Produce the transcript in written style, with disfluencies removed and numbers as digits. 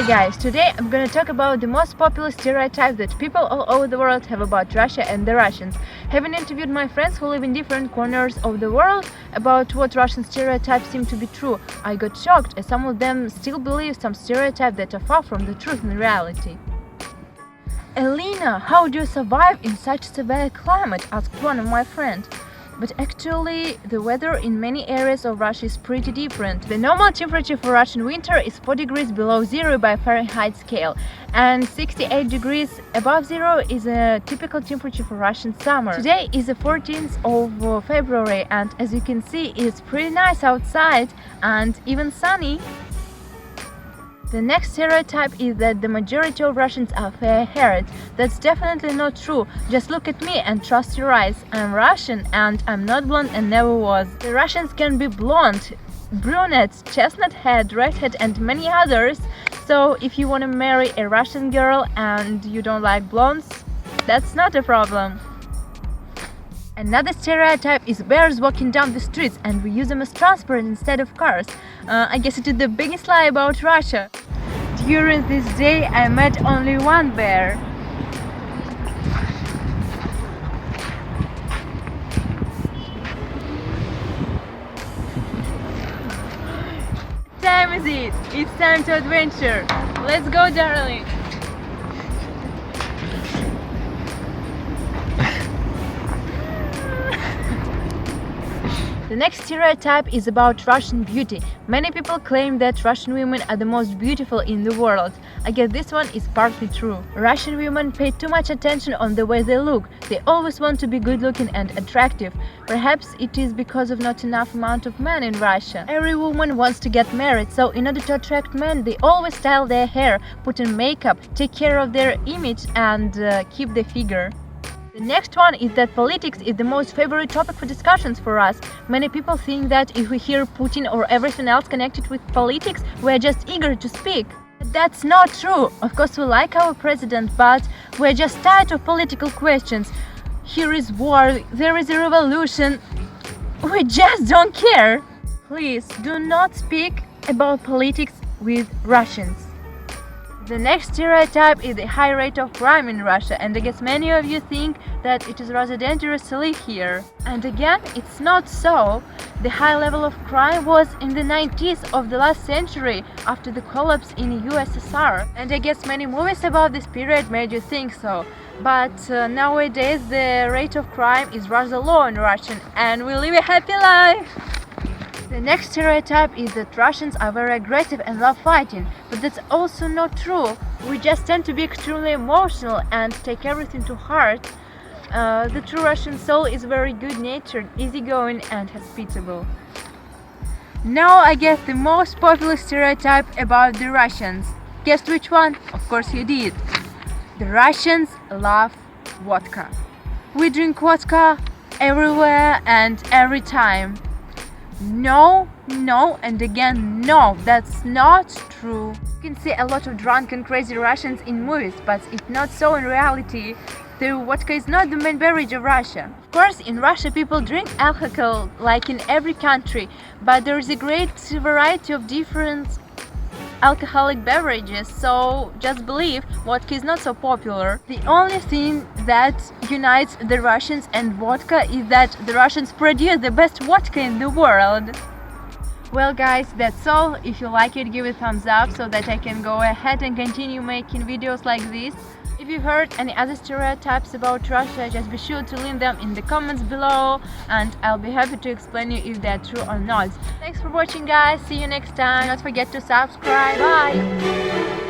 Hi guys, today I'm gonna talk about the most popular stereotype that people all over the world have about Russia and the Russians. Having interviewed my friends who live in different corners of the world about what Russian stereotypes seem to be true, I got shocked as some of them still believe some stereotypes that are far from the truth in reality. "Elena, how do you survive in such severe climate?" asked one of my friends. But actually, the weather in many areas of Russia is pretty different. The normal temperature for Russian winter is 4 degrees below zero by Fahrenheit scale, and 68 degrees above zero is a typical temperature for Russian summer. Today is the 14th of February, and as you can see, it's pretty nice outside and even sunny. The next stereotype is that the majority of Russians are fair-haired. That's definitely not true. Just look at me and trust your eyes. I'm Russian and I'm not blonde and never was. The Russians can be blonde, brunette, chestnut-haired, redhead and many others. So if you want to marry a Russian girl and you don't like blondes, that's not a problem. Another stereotype is bears walking down the streets and we use them as transport instead of cars. I guess it is the biggest lie about Russia. During this day I met only one bear. What time is it? It's time to adventure. Let's go, darling. The next stereotype is about Russian beauty. Many people claim that Russian women are the most beautiful in the world. I guess this one is partly true. Russian women pay too much attention on the way they look. They always want to be good looking and attractive. Perhaps it is because of not enough amount of men in Russia. Every woman wants to get married, so in order to attract men, they always style their hair, put in makeup, take care of their image and keep the figure. The next one is that politics is the most favorite topic for discussions for us. Many people think that if we hear Putin or everything else connected with politics, we are just eager to speak. But that's not true. Of course, we like our president, but we're just tired of political questions. Here is war, there is a revolution. We just don't care. Please do not speak about politics with Russians. The next stereotype is the high rate of crime in Russia, and I guess many of you think that it is rather dangerous to live here. And again, it's not so. The high level of crime was in the 90s of the last century, after the collapse in USSR. And I guess many movies about this period made you think so. But nowadays the rate of crime is rather low in Russia, and we live a happy life. The next stereotype is that Russians are very aggressive and love fighting, but that's also not true. We just tend to be extremely emotional and take everything to heart. The true Russian soul is very good-natured, easygoing and hospitable. Now I guess the most popular stereotype about the Russians. Guessed which one? Of course you did. The Russians love vodka. We drink vodka everywhere and every time. No, and again no, that's not true. You can see a lot of drunk and crazy Russians in movies, but it's not so in reality. The vodka is not the main beverage of Russia. Of course, in Russia people drink alcohol like in every country, but there is a great variety of different alcoholic beverages, so just believe vodka is not so popular. The only thing that unites the Russians and vodka is that the Russians produce the best vodka in the world. Well guys, that's all. If you like it, give it a thumbs up so that I can go ahead and continue making videos like this. If you heard any other stereotypes about Russia, just be sure to leave them in the comments below and I'll be happy to explain you if they're true or not. Thanks for watching guys, see you next time, don't forget to subscribe, bye!